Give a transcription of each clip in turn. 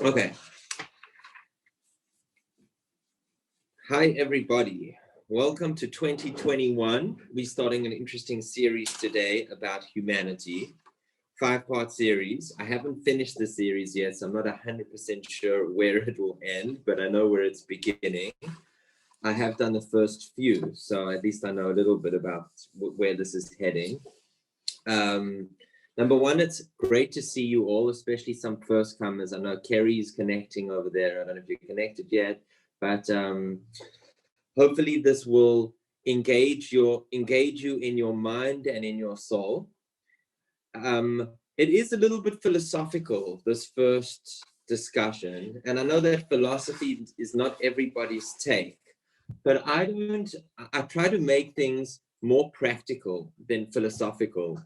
Okay. Hi, everybody. Welcome to 2021. We're starting an interesting series today about humanity. 5-part series. I haven't finished the series yet, so I'm not 100% sure where it will end, but I know where it's beginning. I have done the first few, so at least I know a little bit about where this is heading. Number one, it's great to see you all, especially some first comers. I know Kerry's connecting over there. I don't know if you're connected yet, but hopefully this will engage you in your mind and in your soul. It is a little bit philosophical, this first discussion, and I know that philosophy is not everybody's take, but I try to make things more practical than philosophical.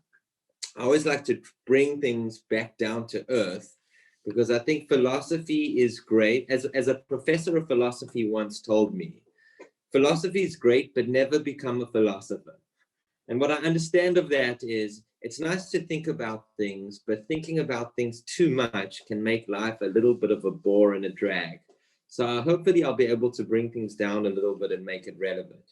I always like to bring things back down to earth because I think philosophy is great. As a professor of philosophy once told me, philosophy is great, but never become a philosopher. And what I understand of that is it's nice to think about things, but thinking about things too much can make life a little bit of a bore and a drag. So hopefully I'll be able to bring things down a little bit and make it relevant.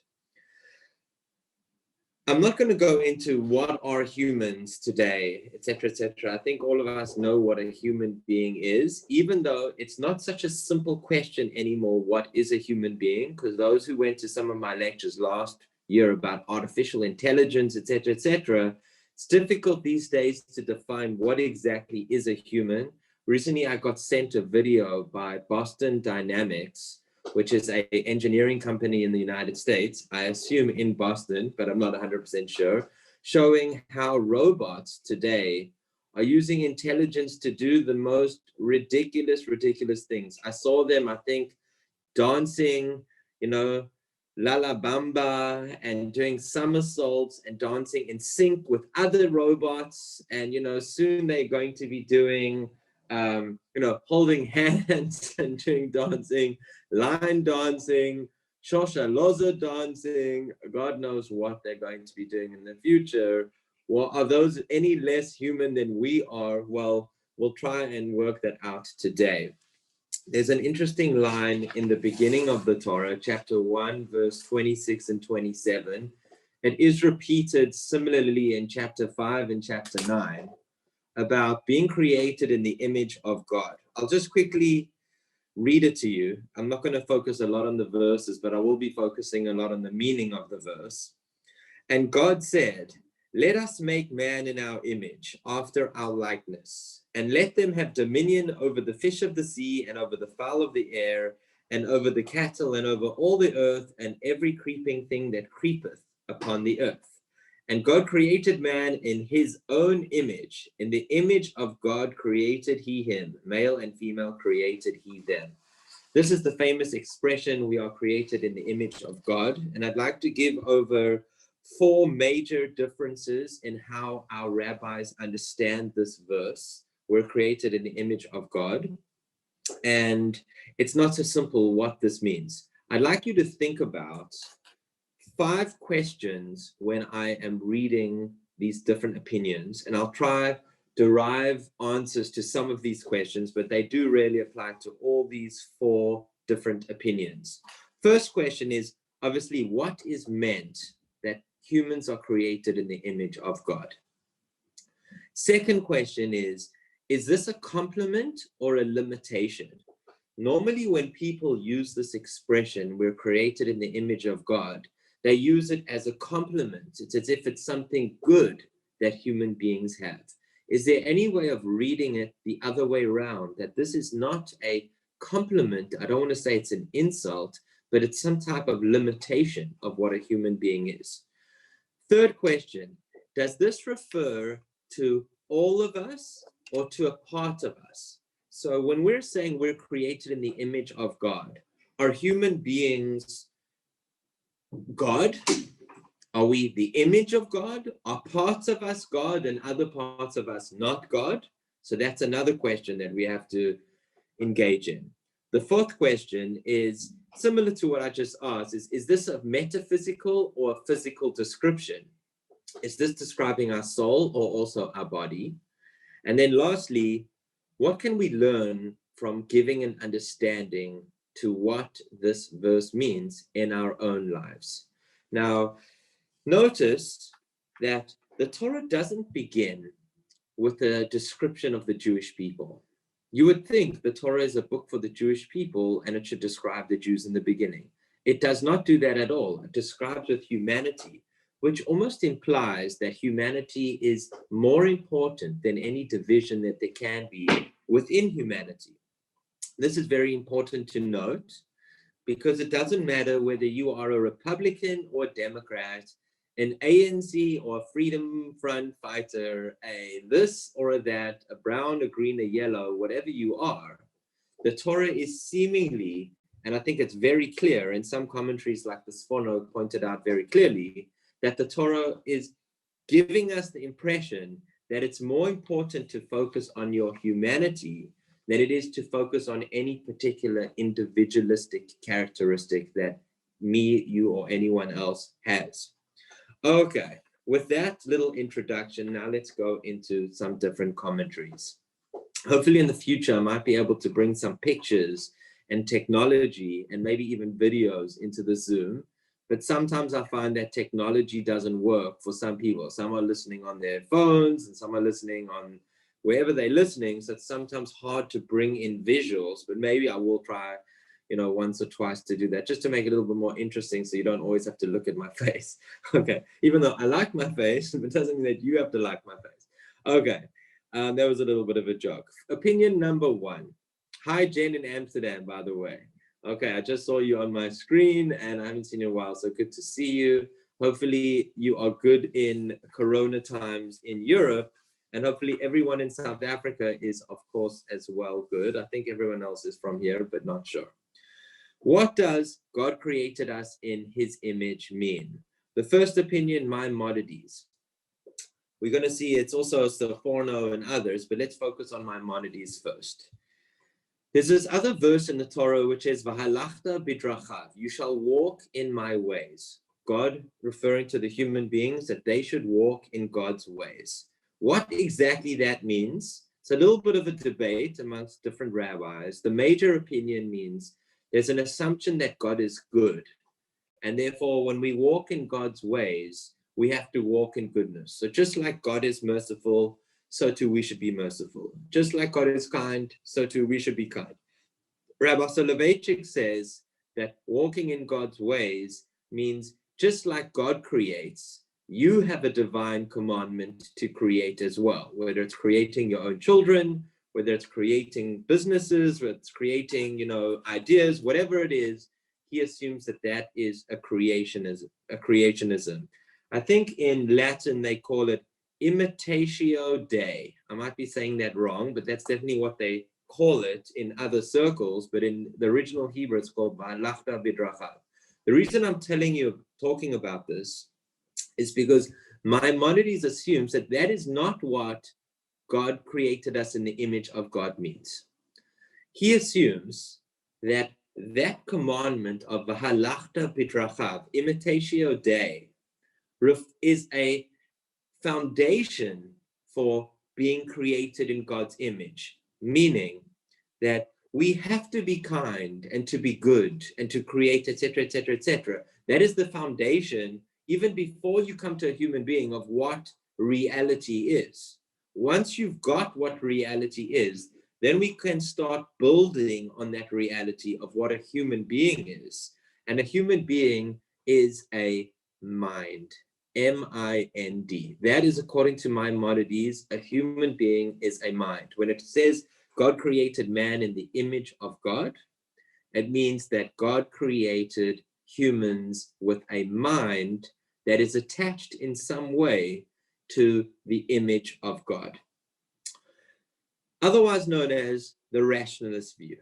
I'm not going to go into what are humans today, etc., etc. I think all of us know what a human being is, even though it's not such a simple question anymore. What is a human being? Because those who went to some of my lectures last year about artificial intelligence, etc., etc., it's difficult these days to define what exactly is a human. Recently, I got sent a video by Boston Dynamics, which is an engineering company in the United States, I assume in Boston, but I'm not 100% sure, showing how robots today are using intelligence to do the most ridiculous things. I saw them, I think, dancing, La Bamba, and doing somersaults and dancing in sync with other robots. And, soon they're going to be doing holding hands and doing dancing, line dancing, Shoshaloza dancing, God knows what they're going to be doing in the future. Well, are those any less human than we are? Well, we'll try and work that out today. There's an interesting line in the beginning of the Torah, chapter 1, verse 26 and 27. It is repeated similarly in chapter 5 and chapter 9. About being created in the image of God. I'll just quickly read it to you. I'm not going to focus a lot on the verses, but I will be focusing a lot on the meaning of the verse. And God said, "Let us make man in our image, after our likeness, and let them have dominion over the fish of the sea, and over the fowl of the air, and over the cattle, and over all the earth, and every creeping thing that creepeth upon the earth." And God created man in his own image. In the image of God created he him. Male and female created he them. This is the famous expression, we are created in the image of God. And I'd like to give over 4 major differences in how our rabbis understand this verse. We're created in the image of God. And it's not so simple what this means. I'd like you to think about 5 questions when I am reading these different opinions, and I'll try derive answers to some of these questions, but they do really apply to all these 4 different opinions. First question is obviously, what is meant that humans are created in the image of God? Second question is this a compliment or a limitation? Normally, when people use this expression, we're created in the image of God, they use it as a compliment. It's as if it's something good that human beings have. Is there any way of reading it the other way around, that this is not a compliment? I don't want to say it's an insult, but it's some type of limitation of what a human being is. Third question, does this refer to all of us or to a part of us? So when we're saying we're created in the image of God, are human beings God? Are we the image of God? Are parts of us God and other parts of us not God? So that's another question that we have to engage in. The fourth question is similar to what I just asked. Is this a metaphysical or a physical description? Is this describing our soul or also our body? And then lastly, what can we learn from giving an understanding to what this verse means in our own lives. Now, notice that the Torah doesn't begin with a description of the Jewish people. You would think the Torah is a book for the Jewish people and it should describe the Jews in the beginning. It does not do that at all. It describes with humanity, which almost implies that humanity is more important than any division that there can be within humanity. This is very important to note because it doesn't matter whether you are a Republican or a Democrat, an ANC or a Freedom Front fighter, a this or a that, a brown, a green, a yellow, whatever you are. The Torah is seemingly, and I think it's very clear, and some commentaries like the Sfono pointed out very clearly, that the Torah is giving us the impression that it's more important to focus on your humanity than it is to focus on any particular individualistic characteristic that me, you, or anyone else has. Okay, with that little introduction, now let's go into some different commentaries. Hopefully in the future, I might be able to bring some pictures and technology and maybe even videos into the Zoom. But sometimes I find that technology doesn't work for some people. Some are listening on their phones and some are listening on wherever they're listening. So it's sometimes hard to bring in visuals, but maybe I will try, once or twice to do that, just to make it a little bit more interesting so you don't always have to look at my face. Okay, even though I like my face, it doesn't mean that you have to like my face. Okay, that was a little bit of a joke. Opinion number one. Hi, Jen in Amsterdam, by the way. Okay, I just saw you on my screen and I haven't seen you in a while, so good to see you. Hopefully you are good in Corona times in Europe, and hopefully everyone in South Africa is, of course, as well good. I think everyone else is from here, but not sure. What does God created us in his image mean? The first opinion, Maimonides. We're going to see it's also Sforno and others, but let's focus on Maimonides first. There's this other verse in the Torah which says, V'halachta bidrachav, you shall walk in my ways. God referring to the human beings that they should walk in God's ways. What exactly that means, it's a little bit of a debate amongst different rabbis. The major opinion means there's an assumption that God is good. And therefore, when we walk in God's ways, we have to walk in goodness. So just like God is merciful, so too we should be merciful. Just like God is kind, so too we should be kind. Rabbi Soloveitchik says that walking in God's ways means just like God creates, you have a divine commandment to create as well, whether it's creating your own children, whether it's creating businesses, whether it's creating, ideas, whatever it is, he assumes that that is a creationism. I think in Latin, they call it imitatio Dei. I might be saying that wrong, but that's definitely what they call it in other circles. But in the original Hebrew, it's called V'halachta bidrachav. The reason I'm talking about this, is because Maimonides assumes that that is not what God created us in the image of God means. He assumes that that commandment of V'halachta bidrachav, imitatio Dei, is a foundation for being created in God's image, meaning that we have to be kind and to be good and to create, etc., etc., etc. That is the foundation, even before you come to a human being, of what reality is. Once you've got what reality is, then we can start building on that reality of what a human being is. And a human being is a mind. M-I-N-D. That is, according to Maimonides, a human being is a mind. When it says God created man in the image of God, it means that God created humans with a mind that is attached in some way to the image of God. Otherwise known as the rationalist view.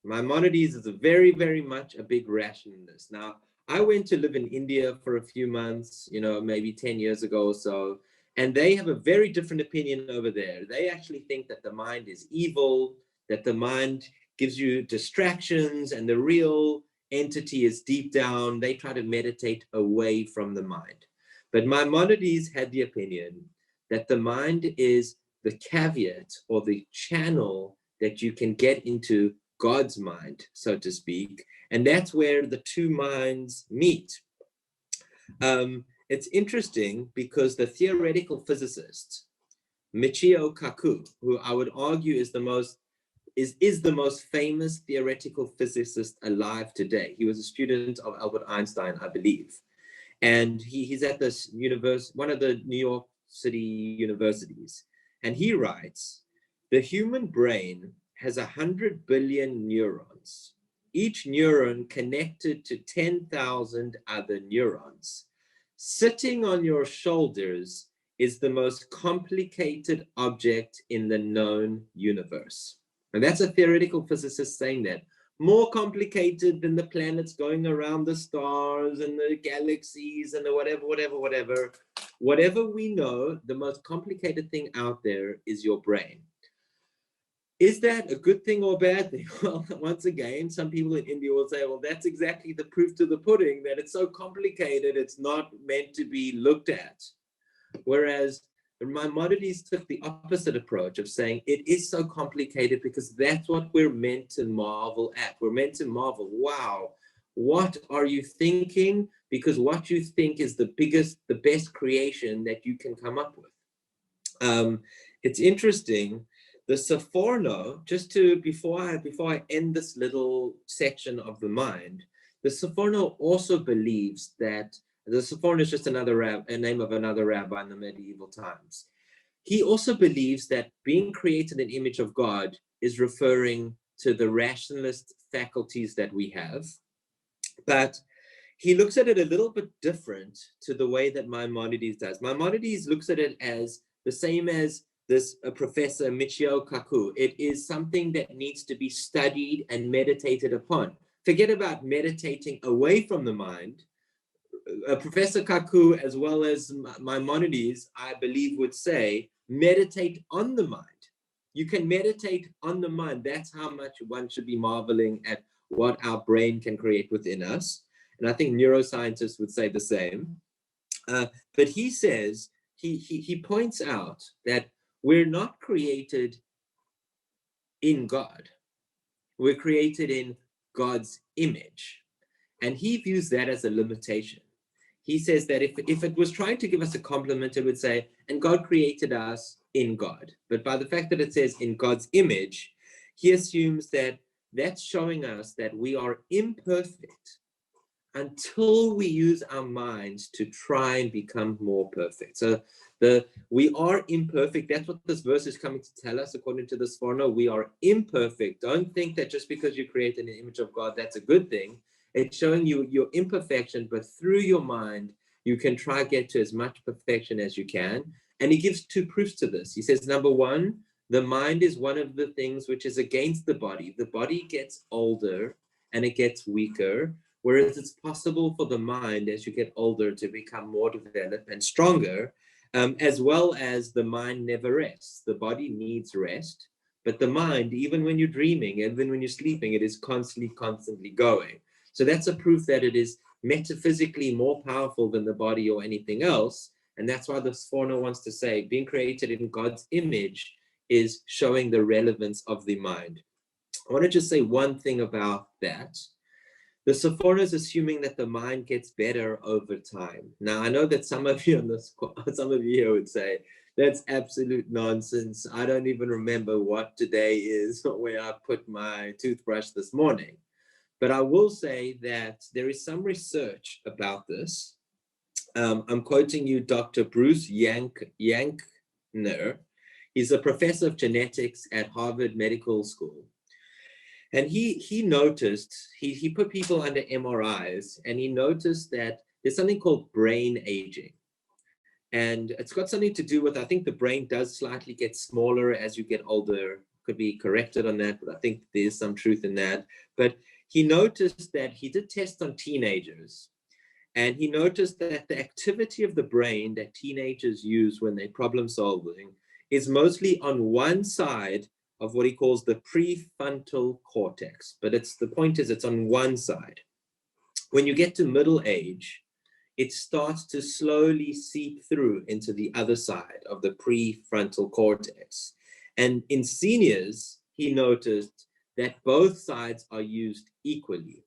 Maimonides is a very, very much a big rationalist. Now, I went to live in India for a few months, maybe 10 years ago or so, and they have a very different opinion over there. They actually think that the mind is evil, that the mind gives you distractions, and the real entity is deep down. They try to meditate away from the mind. But Maimonides had the opinion that the mind is the caveat or the channel that you can get into God's mind, so to speak. And that's where the two minds meet. It's interesting because the theoretical physicist, Michio Kaku, who I would argue is the most famous theoretical physicist alive today. He was a student of Albert Einstein, I believe. And he's at this one of the New York City universities. And he writes, the human brain has 100 billion neurons, each neuron connected to 10,000 other neurons. Sitting on your shoulders is the most complicated object in the known universe. And that's a theoretical physicist saying that. More complicated than the planets going around the stars and the galaxies and the whatever. Whatever we know, the most complicated thing out there is your brain. Is that a good thing or a bad thing? Well, once again, some people in India will say, well, that's exactly the proof to the pudding, that it's so complicated, it's not meant to be looked at. Whereas Maimonides took the opposite approach of saying it is so complicated because that's what we're meant to marvel at. We're meant to marvel, wow, what are you thinking? Because what you think is the best creation that you can come up with. It's interesting. The Sforno, before I end this little section of the mind, the Sforno also believes that the Sforno is just a name of another rabbi in the medieval times. He also believes that being created in the image of God is referring to the rationalist faculties that we have. But he looks at it a little bit different to the way that Maimonides does. Maimonides looks at it as the same as this professor Michio Kaku. It is something that needs to be studied and meditated upon. Forget about meditating away from the mind. Professor Kaku, as well as Maimonides, I believe, would say, meditate on the mind. You can meditate on the mind. That's how much one should be marveling at what our brain can create within us. And I think neuroscientists would say the same. But he says, he points out that we're not created in God. We're created in God's image. And he views that as a limitation. He says that if it was trying to give us a compliment, it would say, and God created us in God. But by the fact that it says in God's image, he assumes that that's showing us that we are imperfect until we use our minds to try and become more perfect. So we are imperfect. That's what this verse is coming to tell us, according to this Sforno. We are imperfect. Don't think that just because you create in the image of God, that's a good thing. It's showing you your imperfection, but through your mind, you can try to get to as much perfection as you can. And he gives two proofs to this. He says, number one, the mind is one of the things which is against the body. The body gets older and it gets weaker, whereas it's possible for the mind, as you get older, to become more developed and stronger, as well as the mind never rests. The body needs rest, but the mind, even when you're dreaming, even when you're sleeping, it is constantly going. So that's a proof that it is metaphysically more powerful than the body or anything else. And that's why the Sforno wants to say being created in God's image is showing the relevance of the mind. I want to just say one thing about that. The Sforno is assuming that the mind gets better over time. Now, I know that some of you here would say, that's absolute nonsense. I don't even remember what today is or where I put my toothbrush this morning. But I will say that there is some research about this. I'm quoting you Dr. Bruce Yankner. He's a professor of genetics at Harvard Medical School. And he noticed, he put people under MRIs, and he noticed that there's something called brain aging. And it's got something to do with, I think the brain does slightly get smaller as you get older. Could be corrected on that, but I think there's some truth in that. But he noticed that he did tests on teenagers, and he noticed that the activity of the brain that teenagers use when they're problem solving is mostly on one side of what he calls the prefrontal cortex. But the point is it's on one side. When you get to middle age, it starts to slowly seep through into the other side of the prefrontal cortex. And in seniors, he noticed that both sides are used equally.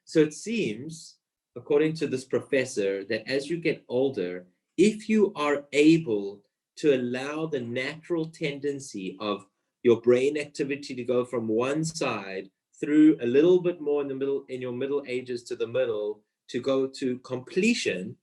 So it seems, according to this professor, that as you get older, if you are able to allow the natural tendency of your brain activity to go from one side through a little bit more in the middle, in your middle ages to the middle, to go to completion,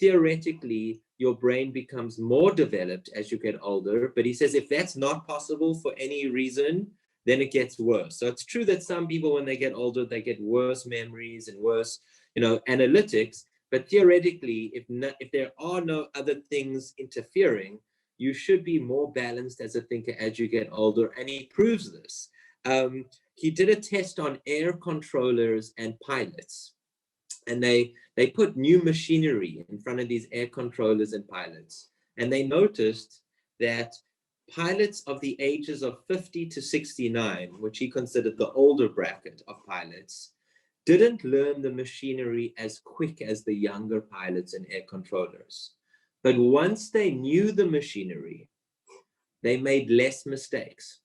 theoretically, your brain becomes more developed as you get older. But he says if that's not possible for any reason, then it gets worse. So it's true that some people, when they get older, they get worse memories and worse, analytics. But theoretically, if there are no other things interfering, you should be more balanced as a thinker as you get older. And he proves this. He did a test on air controllers and pilots. And they put new machinery in front of these air controllers and pilots. And they noticed that pilots of the ages of 50 to 69, which he considered the older bracket of pilots, didn't learn the machinery as quick as the younger pilots and air controllers. But once they knew the machinery, they made less mistakes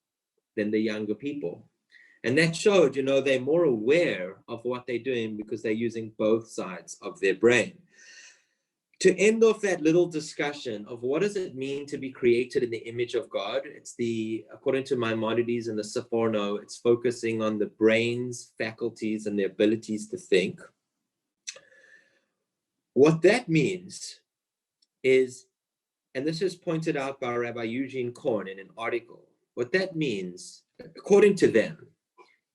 than the younger people. And that showed, they're more aware of what they're doing because they're using both sides of their brain. To end off that little discussion of what does it mean to be created in the image of God, according to Maimonides and the Sephorno, it's focusing on the brain's faculties and the abilities to think. What that means is, and this is pointed out by Rabbi Eugene Korn in an article, what that means, according to them,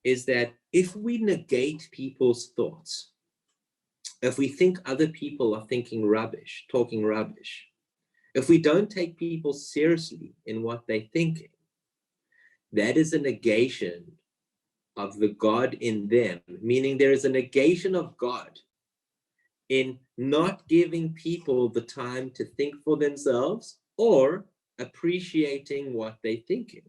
is that if we negate people's thoughts, if we think other people are thinking rubbish, talking rubbish, if we don't take people seriously in what they're thinking, that is a negation of the God in them, meaning there is a negation of God in not giving people the time to think for themselves or appreciating what they're thinking.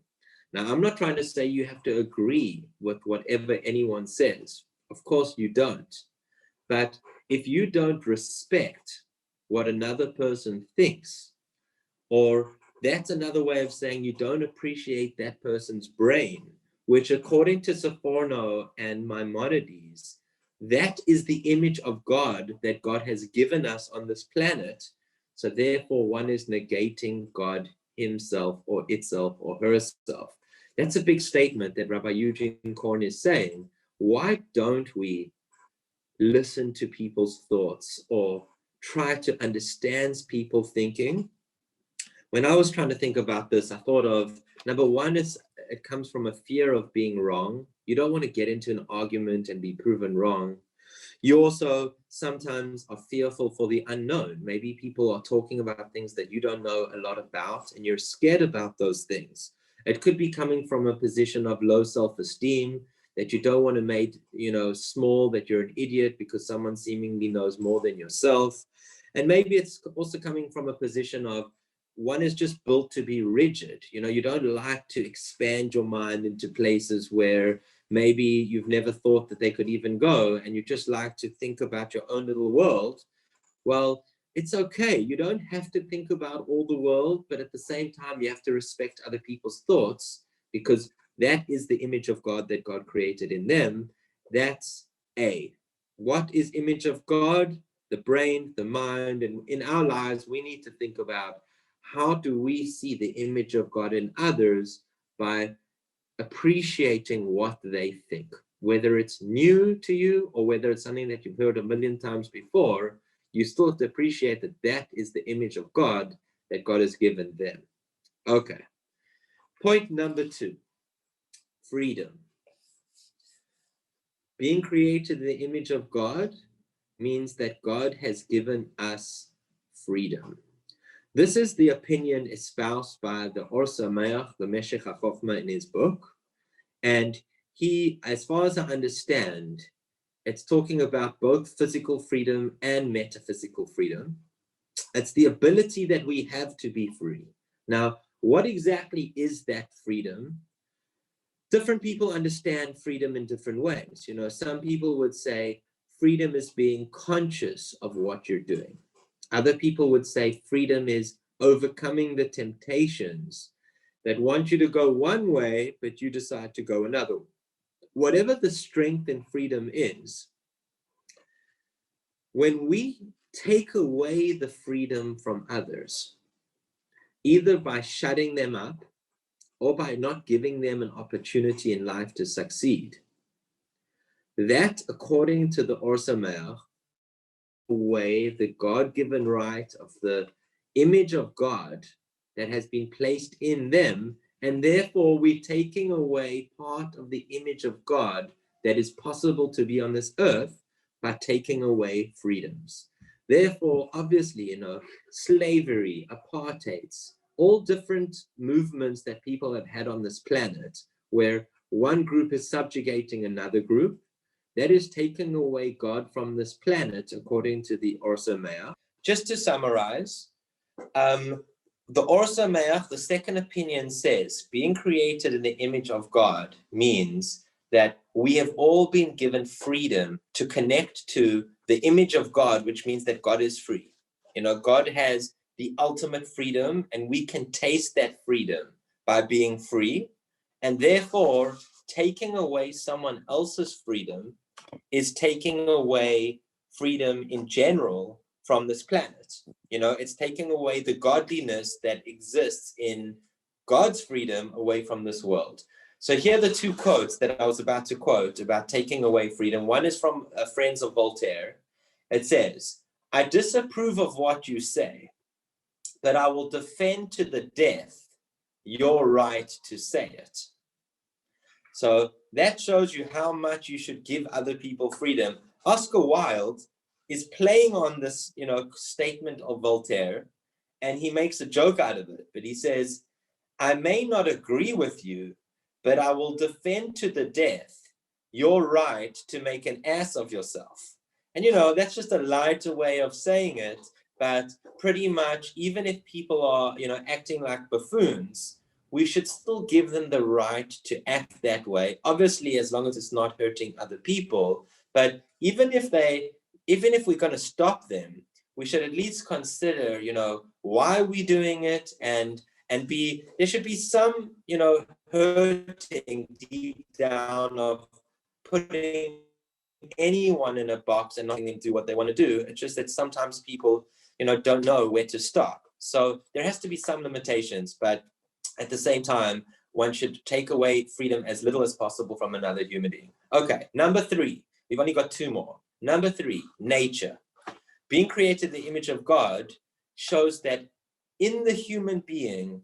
Now, I'm not trying to say you have to agree with whatever anyone says. Of course you don't. But if you don't respect what another person thinks, or that's another way of saying you don't appreciate that person's brain, which according to Sephorno and Maimonides, that is the image of God that God has given us on this planet. So therefore one is negating God himself or itself or herself. That's a big statement that Rabbi Eugene Korn is saying. Why don't we listen to people's thoughts or try to understand people thinking? When I was trying to think about this, I thought of, number one, it comes from a fear of being wrong. You don't want to get into an argument and be proven wrong. You also sometimes are fearful for the unknown. Maybe people are talking about things that you don't know a lot about, and you're scared about those things. It could be coming from a position of low self-esteem, that you don't want to make, small, that you're an idiot because someone seemingly knows more than yourself. And maybe it's also coming from a position of one is just built to be rigid. You don't like to expand your mind into places where maybe you've never thought that they could even go, and you just like to think about your own little world. Well, it's okay. You don't have to think about all the world, but at the same time, you have to respect other people's thoughts, because that is the image of God that God created in them. That's A. What is image of God? The brain, the mind. And in our lives, we need to think about how do we see the image of God in others by appreciating what they think, whether it's new to you or whether it's something that you've heard a million times before. You still have to appreciate that that is the image of God that God has given them. Okay. Point number 2, freedom. Being created in the image of God means that God has given us freedom. This is the opinion espoused by the Or Sameach, the Meshech HaChochmah, in his book. And he, as far as I understand, it's talking about both physical freedom and metaphysical freedom. It's the ability that we have to be free. Now, what exactly is that freedom? Different people understand freedom in different ways. Some people would say freedom is being conscious of what you're doing. Other people would say freedom is overcoming the temptations that want you to go one way, but you decide to go another. Whatever the strength and freedom is, when we take away the freedom from others, either by shutting them up or by not giving them an opportunity in life to succeed, that, according to the Or Sameach, away the God-given right of the image of God that has been placed in them, and therefore we're taking away part of the image of God that is possible to be on this earth by taking away freedoms. Therefore, obviously, slavery, apartheids, all different movements that people have had on this planet, where one group is subjugating another group, that is taking away God from this planet, according to the Or Sameach. Just to summarize, the Or Sameach, the second opinion, says being created in the image of God means that we have all been given freedom to connect to the image of God, which means that God is free. God has the ultimate freedom, and we can taste that freedom by being free. And therefore, taking away someone else's freedom is taking away freedom in general from this planet. It's taking away the godliness that exists in God's freedom away from this world. So here are the two quotes that I was about to quote about taking away freedom. One is from Friends of Voltaire. It says, "I disapprove of what you say, but I will defend to the death your right to say it." So that shows you how much you should give other people freedom. Oscar Wilde is playing on this, statement of Voltaire, and he makes a joke out of it. But he says, "I may not agree with you, but I will defend to the death your right to make an ass of yourself." And, that's just a lighter way of saying it. But pretty much, even if people are, acting like buffoons, we should still give them the right to act that way, obviously, as long as it's not hurting other people. But even if we're going to stop them, we should at least consider, why we're doing it, and there should be some, hurting deep down of putting anyone in a box and not letting them do what they want to do. It's just that sometimes people, don't know where to stop. So there has to be some limitations, but at the same time, one should take away freedom as little as possible from another human being. Okay, number 3. We've only got 2 more. Number 3, nature. Being created in the image of God shows that in the human being,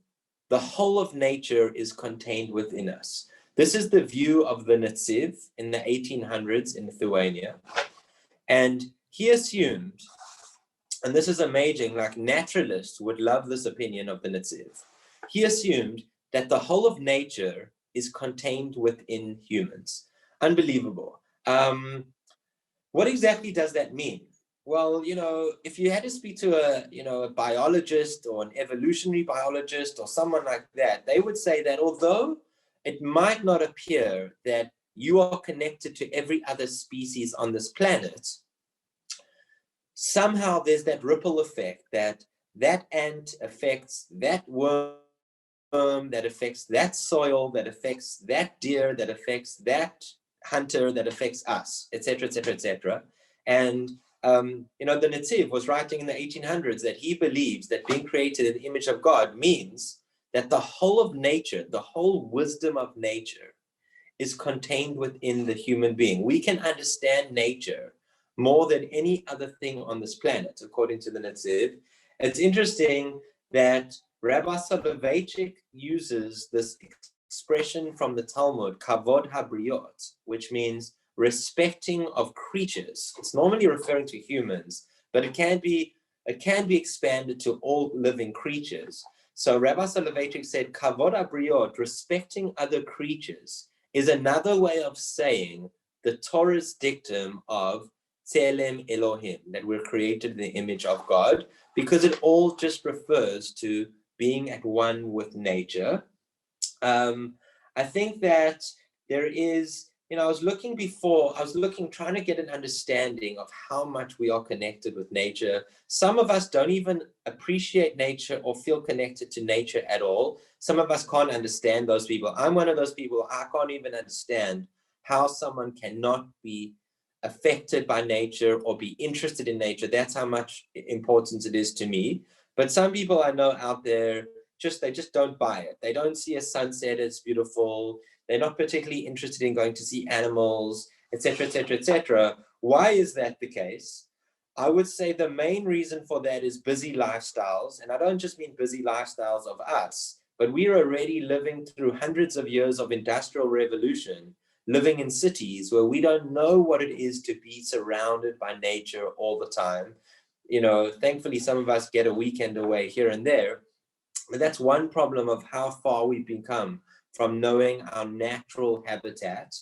the whole of nature is contained within us. This is the view of the Netziv in the 1800s in Lithuania. And he assumed, and this is amazing, like naturalists would love this opinion of the Netziv. He assumed that the whole of nature is contained within humans. Unbelievable. What exactly does that mean? Well, if you had to speak to a biologist or an evolutionary biologist or someone like that, they would say that although it might not appear that you are connected to every other species on this planet, somehow there's that ripple effect that ant affects that worm, that affects that soil, that affects that deer, that affects that hunter, that affects us, etc., etc., etc. And the Netziv was writing in the 1800s that he believes that being created in the image of God means that the whole of nature, the whole wisdom of nature, is contained within the human being. We can understand nature more than any other thing on this planet, according to the Netziv. It's interesting that Rabbi Soloveitchik uses this expression from the Talmud, kavod habriot, which means respecting of creatures. It's normally referring to humans, but it can be expanded to all living creatures. So Rabbi Soloveitchik said, kavod habriot, respecting other creatures, is another way of saying the Torah's dictum of Tselem Elohim, that we're created in the image of God, because it all just refers to being at one with nature. I think that there is I was looking, trying to get an understanding of how much we are connected with nature. Some of us don't even appreciate nature or feel connected to nature at all. Some of us can't understand those people. I'm one of those people. I can't even understand how someone cannot be affected by nature or be interested in nature. That's how much importance it is to me. But some people I know out there, they just don't buy it. They don't see a sunset as beautiful. They're not particularly interested in going to see animals, etc., etc., etc. Why is that the case? I would say the main reason for that is busy lifestyles. And I don't just mean busy lifestyles of us, but we're already living through hundreds of years of industrial revolution, living in cities where we don't know what it is to be surrounded by nature all the time. Thankfully, some of us get a weekend away here and there. But that's one problem of how far we've become from knowing our natural habitat.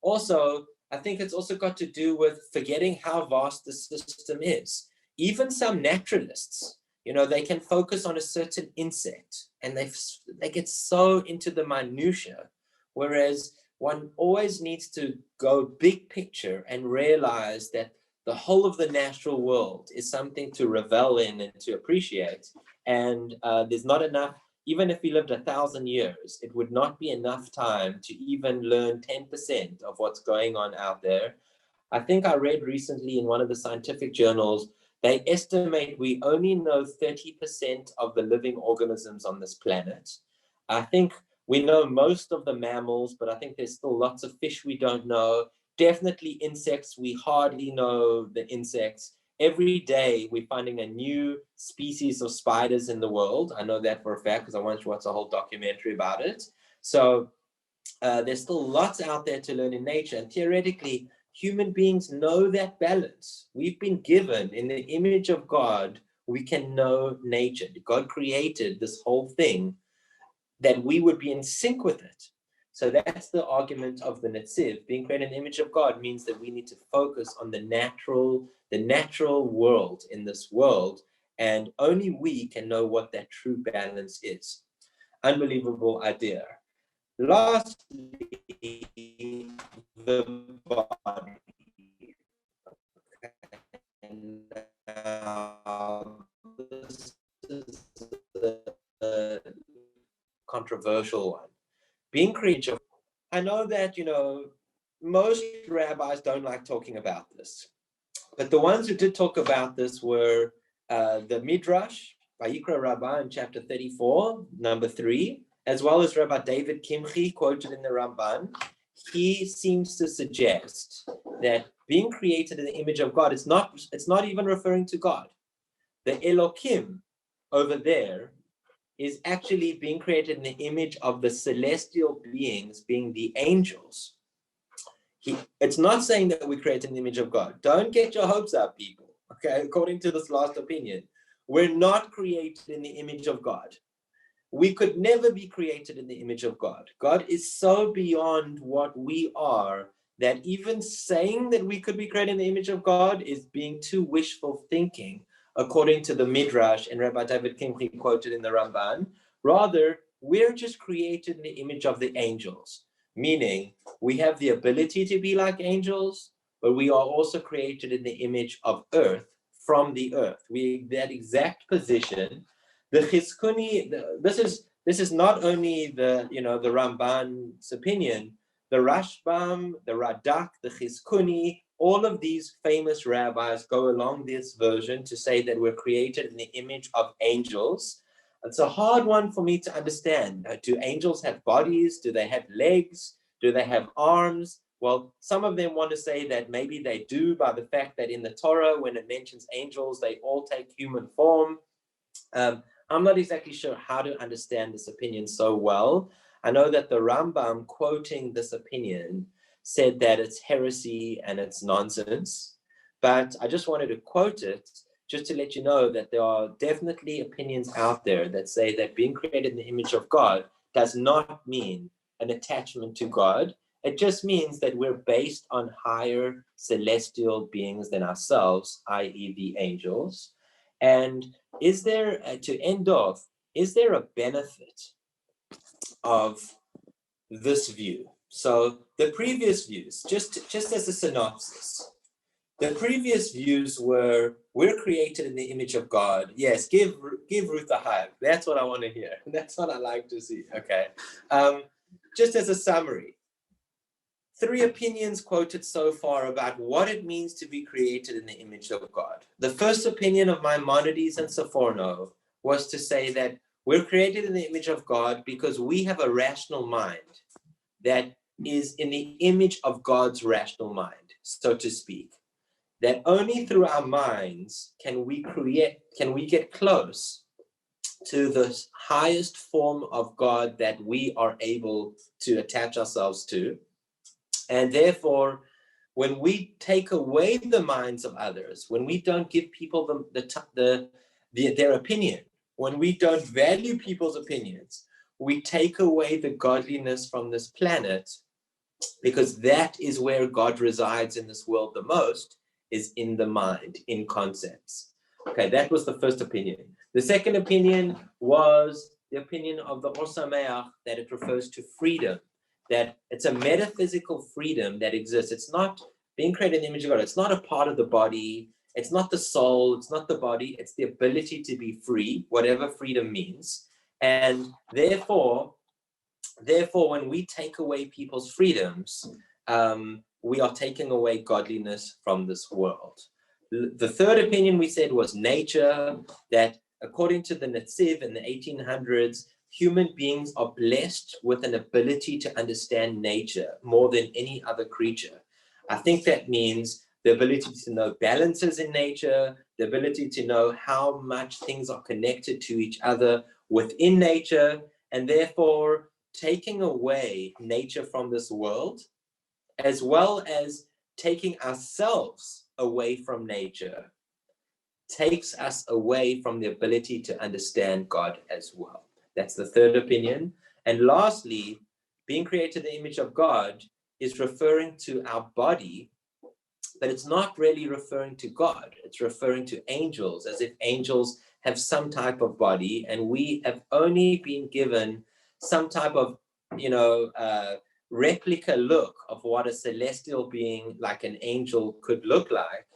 Also, I think it's also got to do with forgetting how vast the system is. Even some naturalists, they can focus on a certain insect and they get so into the minutia, whereas one always needs to go big picture and realize that the whole of the natural world is something to revel in and to appreciate. And there's not enough, even if we lived 1,000 years, it would not be enough time to even learn 10% of what's going on out there. I think I read recently in one of the scientific journals, they estimate we only know 30% of the living organisms on this planet. I think we know most of the mammals, but I think there's still lots of fish we don't know. Definitely insects, we hardly know the insects. Every day we're finding a new species of spiders in the world. I know that for a fact because I once watched a whole documentary about it. So there's still lots out there to learn in nature. And theoretically, human beings know that balance. We've been given in the image of God, we can know nature. God created this whole thing that we would be in sync with it. So that's the argument of the Netziv. Being created in the image of God means that we need to focus on the natural world in this world, and only we can know what that true balance is. Unbelievable idea. Lastly, the body. And this is the controversial one. Being creature, I know that, most rabbis don't like talking about this, but the ones who did talk about this were the Midrash, Vayikra Rabbah in chapter 34, number 3, as well as Rabbi David Kimchi, quoted in the Ramban. He seems to suggest that being created in the image of God, it's not even referring to God. The Elokim over there is actually being created in the image of the celestial beings, being the angels. It's not saying that we create in the image of God. Don't get your hopes up, people. Okay, according to this last opinion, we're not created in the image of God. We could never be created in the image of God. God is so beyond what we are that even saying that we could be created in the image of God is being too wishful thinking, according to the Midrash and Rabbi David Kimchi quoted in the Ramban. Rather, we're just created in the image of the angels, meaning we have the ability to be like angels, but we are also created in the image of earth, from the earth. That exact position. The Chizkuni, this is not only the Ramban's opinion. The Rashbam, the Radak, the Chizkuni, all of these famous rabbis go along this version to say that we're created in the image of angels. It's a hard one for me to understand. Do angels have bodies? Do they have legs? Do they have arms? Well, some of them want to say that maybe they do by the fact that in the Torah, when it mentions angels, they all take human form. I'm not exactly sure how to understand this opinion so well. I know that the Rambam, quoting this opinion, said that it's heresy and it's nonsense. But I just wanted to quote it just to let you know that there are definitely opinions out there that say that being created in the image of God does not mean an attachment to God. It just means that we're based on higher celestial beings than ourselves, i.e. the angels. And is there, to end off, is there a benefit of this view? So the previous views, just as a synopsis, the previous views were we're created in the image of God. Yes, give Ruth a hug. That's what I want to hear. That's what I like to see. Okay. Just as a summary, 3 opinions quoted so far about what it means to be created in the image of God. The first opinion of Maimonides and Saforno was to say that we're created in the image of God because we have a rational mind that is in the image of God's rational mind, so to speak. That only through our minds can we get close to the highest form of God that we are able to attach ourselves to. And therefore, when we take away the minds of others, when we don't give people their opinion, when we don't value people's opinions, we take away the godliness from this planet, because that is where God resides in this world the most, is in the mind, in concepts. Okay, that was the first opinion. The second opinion was the opinion of the Or Sameach, that it refers to freedom, that it's a metaphysical freedom that exists. It's not being created in the image of God. It's not a part of the body. It's not the soul. It's not the body. It's the ability to be free, whatever freedom means. And therefore, when we take away people's freedoms, we are taking away godliness from this world. The third opinion we said was nature, that according to the Netziv in the 1800s, human beings are blessed with an ability to understand nature more than any other creature. I think that means the ability to know balances in nature, the ability to know how much things are connected to each other within nature, and therefore taking away nature from this world, as well as taking ourselves away from nature, takes us away from the ability to understand God as well. That's the third opinion. And lastly, being created in the image of God is referring to our body, but it's not really referring to God. It's referring to angels, as if angels have some type of body, and we have only been given some type of, replica look of what a celestial being like an angel could look like.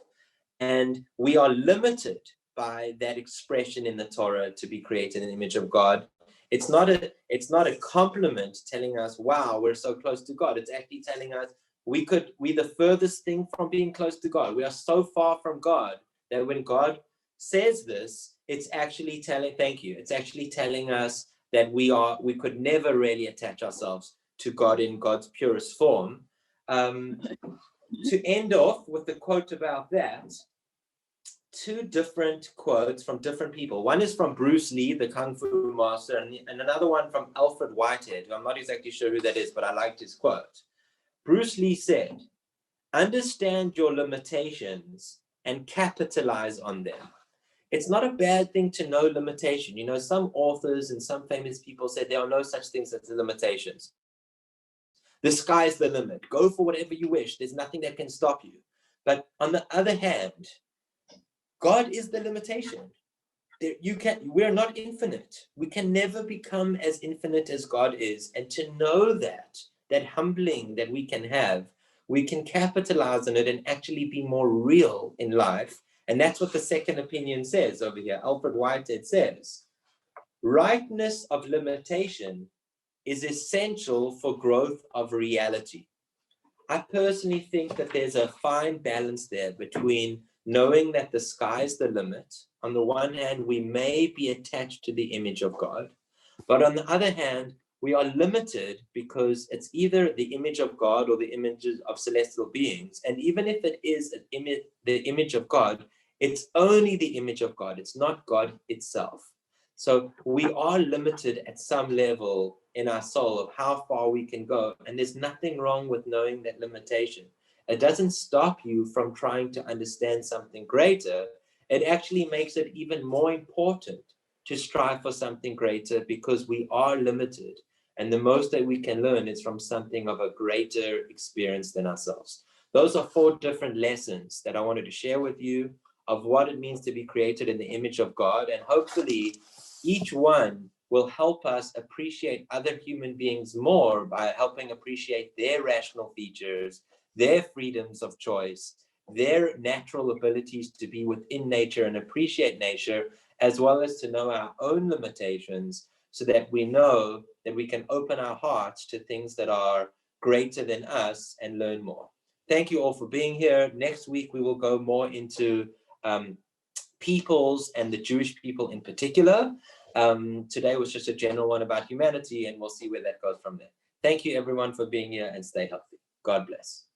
And we are limited by that expression in the Torah to be created in the image of God. It's not a compliment telling us, wow, we're so close to God. It's actually telling us we're the furthest thing from being close to God. We are so far from God that when God says this, it's actually telling us that we could never really attach ourselves to God in God's purest form. To end off with the quote about that, 2 different quotes from different people. One is from Bruce Lee, the Kung Fu master, and another one from Alfred Whitehead, who I'm not exactly sure who that is, but I liked his quote. Bruce Lee said, "Understand your limitations and capitalize on them." It's not a bad thing to know limitation. Some authors and some famous people said there are no such things as limitations. The sky's the limit. Go for whatever you wish. There's nothing that can stop you. But on the other hand, God is the limitation. We're not infinite. We can never become as infinite as God is. And to know that humbling that we can have, we can capitalize on it and actually be more real in life. And that's what the second opinion says over here. Alfred Whitehead says, rightness of limitation is essential for growth of reality. I personally think that there's a fine balance there between knowing that the sky's the limit. On the one hand, we may be attached to the image of God, but on the other hand, we are limited because it's either the image of God or the images of celestial beings. And even if it is the image of God, it's only the image of God. It's not God itself. So we are limited at some level in our soul of how far we can go. And there's nothing wrong with knowing that limitation. It doesn't stop you from trying to understand something greater. It actually makes it even more important to strive for something greater, because we are limited. And the most that we can learn is from something of a greater experience than ourselves. Those are 4 different lessons that I wanted to share with you of what it means to be created in the image of God. And hopefully each one will help us appreciate other human beings more by helping appreciate their rational features, their freedoms of choice, their natural abilities to be within nature and appreciate nature, as well as to know our own limitations, so that we know that we can open our hearts to things that are greater than us and learn more. Thank you all for being here. Next week, we will go more into peoples and the Jewish people in particular. Today was just a general one about humanity, and we'll see where that goes from there. Thank you, everyone, for being here, and stay healthy. God bless.